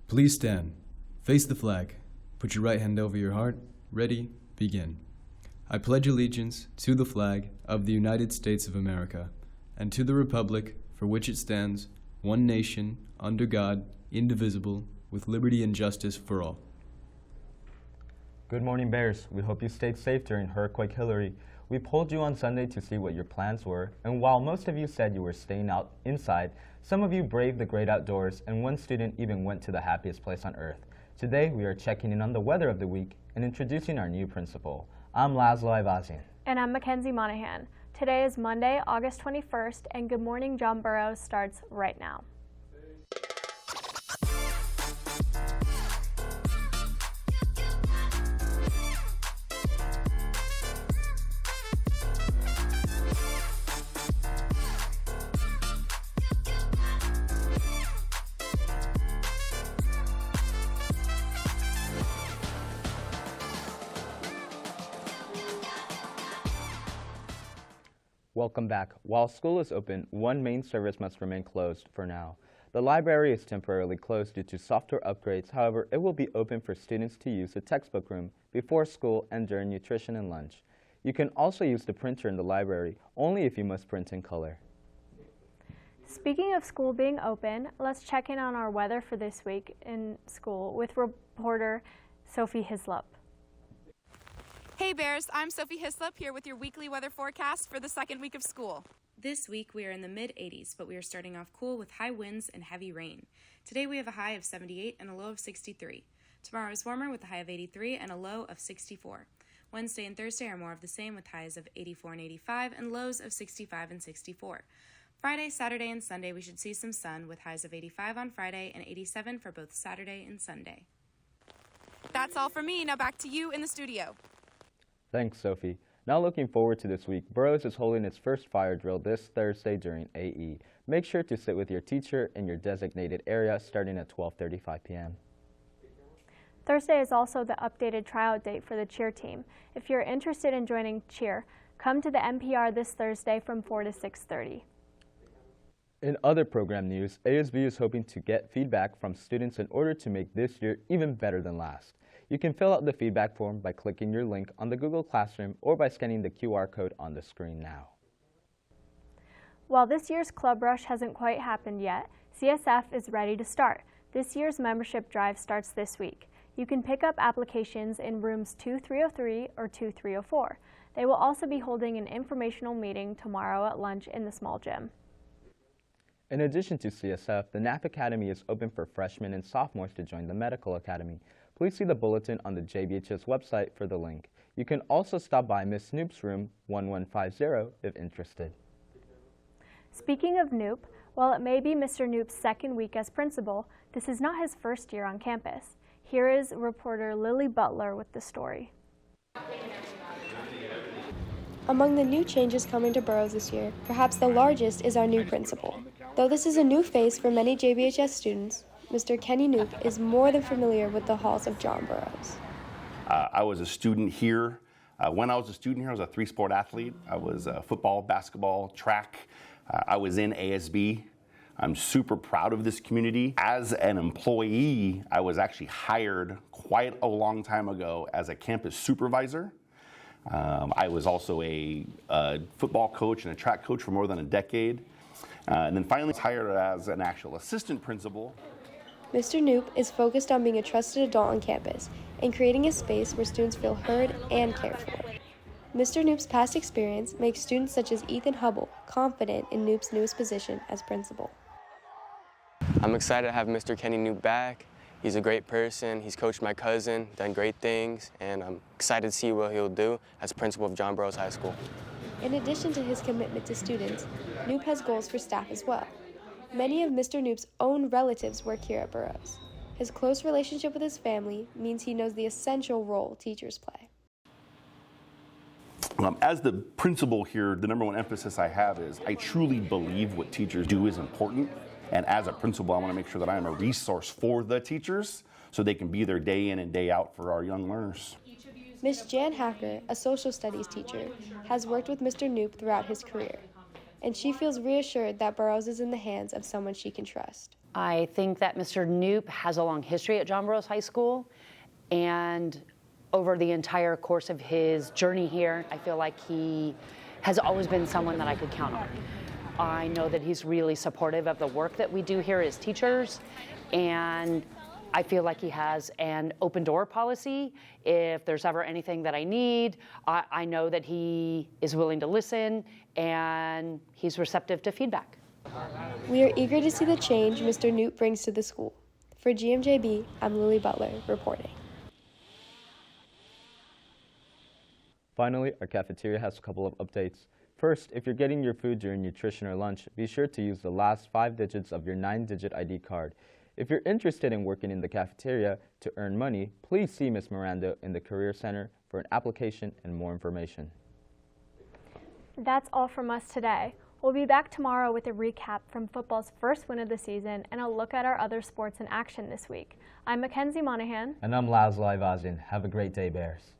Please stand. Face the flag. Put your right hand over your heart. Ready, begin. I pledge allegiance to the flag of the United States of America and to the republic for which it stands, one nation, under God, indivisible, with liberty and justice for all. Good morning, Bears. We hope you stayed safe during Hurricane Hillary. We polled you on Sunday to see what your plans were, and while most of you said you were staying out inside, some of you braved the great outdoors, and one student even went to the happiest place on earth. Today, we are checking in on the weather of the week and introducing our new principal. I'm Laszlo Aivazian. And I'm Mackenzie Monahan. Today is Monday, August 21st, and Good Morning John Burroughs starts right now. Welcome back. While school is open, one main service must remain closed for now. The library is temporarily closed due to software upgrades. However, it will be open for students to use the textbook room before school and during nutrition and lunch. You can also use the printer in the library, only if you must print in color. Speaking of school being open, let's check in on our weather for this week in school with reporter Sophie Hislop. Hey Bears, I'm Sophie Hislop here with your weekly weather forecast for the second week of school. This week we are in the mid-80s, but we are starting off cool with high winds and heavy rain. Today we have a high of 78 and a low of 63. Tomorrow is warmer with a high of 83 and a low of 64. Wednesday and Thursday are more of the same with highs of 84 and 85 and lows of 65 and 64. Friday, Saturday, and Sunday we should see some sun with highs of 85 on Friday and 87 for both Saturday and Sunday. That's all from me. Now back to you in the studio. Thanks, Sophie. Now looking forward to this week, Burroughs is holding its first fire drill this Thursday during AE. Make sure to sit with your teacher in your designated area starting at 12:35 p.m. Thursday is also the updated tryout date for the cheer team. If you're interested in joining cheer, come to the NPR this Thursday from 4 to 6:30. In other program news, ASB is hoping to get feedback from students in order to make this year even better than last. You can fill out the feedback form by clicking your link on the Google Classroom or by scanning the QR code on the screen now. While this year's Club Rush hasn't quite happened yet, CSF is ready to start. This year's membership drive starts this week. You can pick up applications in rooms 2303 or 2304. They will also be holding an informational meeting tomorrow at lunch in the small gym. In addition to CSF, the NAP Academy is open for freshmen and sophomores to join the Medical Academy. Please see the bulletin on the JBHS website for the link. You can also stop by Ms. Knoop's room 1150 if interested. Speaking of Knoop, while it may be Mr. Knoop's second week as principal, this is not his first year on campus. Here is reporter Lily Butler with the story. Among the new changes coming to Burroughs this year, perhaps the largest is our new principal. Though this is a new face for many JBHS students, Mr. Kenny Knoop is more than familiar with the halls of John Burroughs. I was a student here. When I was a student here, I was a three-sport athlete. I was football, basketball, track. I was in ASB. I'm super proud of this community. As an employee, I was actually hired quite a long time ago as a campus supervisor. I was also a football coach and a track coach for more than a decade. And then finally hired as an actual assistant principal. Mr. Knoop is focused on being a trusted adult on campus and creating a space where students feel heard and cared for. Mr. Knoop's past experience makes students such as Ethan Hubble confident in Knoop's newest position as principal. I'm excited to have Mr. Kenny Knoop back. He's a great person. He's coached my cousin, done great things, and I'm excited to see what he'll do as principal of John Burroughs High School. In addition to his commitment to students, Knoop has goals for staff as well. Many of Mr. Knoop's own relatives work here at Burroughs. His close relationship with his family means he knows the essential role teachers play. As the principal here, the number one emphasis I have is I truly believe what teachers do is important. And as a principal, I want to make sure that I am a resource for the teachers so they can be there day in and day out for our young learners. Miss Jan Hacker, a social studies teacher, has worked with Mr. Knoop throughout his career, and she feels reassured that Burroughs is in the hands of someone she can trust. I think that Mr. Knoop has a long history at John Burroughs High School, and over the entire course of his journey here, I feel like he has always been someone that I could count on. I know that he's really supportive of the work that we do here as teachers, and I feel like he has an open door policy. If there's ever anything that I need, I know that he is willing to listen and he's receptive to feedback. We are eager to see the change Mr. Knoop brings to the school. For Gmjb, I'm Lily Butler reporting. Finally, our cafeteria has a couple of updates. First, if you're getting your food during nutrition or lunch, be sure to use the last 5 digits of your 9-digit ID card. If you're interested in working in the cafeteria to earn money, please see Ms. Miranda in the Career Center for an application and more information. That's all from us today. We'll be back tomorrow with a recap from football's first win of the season and a look at our other sports in action this week. I'm Mackenzie Monahan. And I'm Laszlo Aivazian. Have a great day, Bears.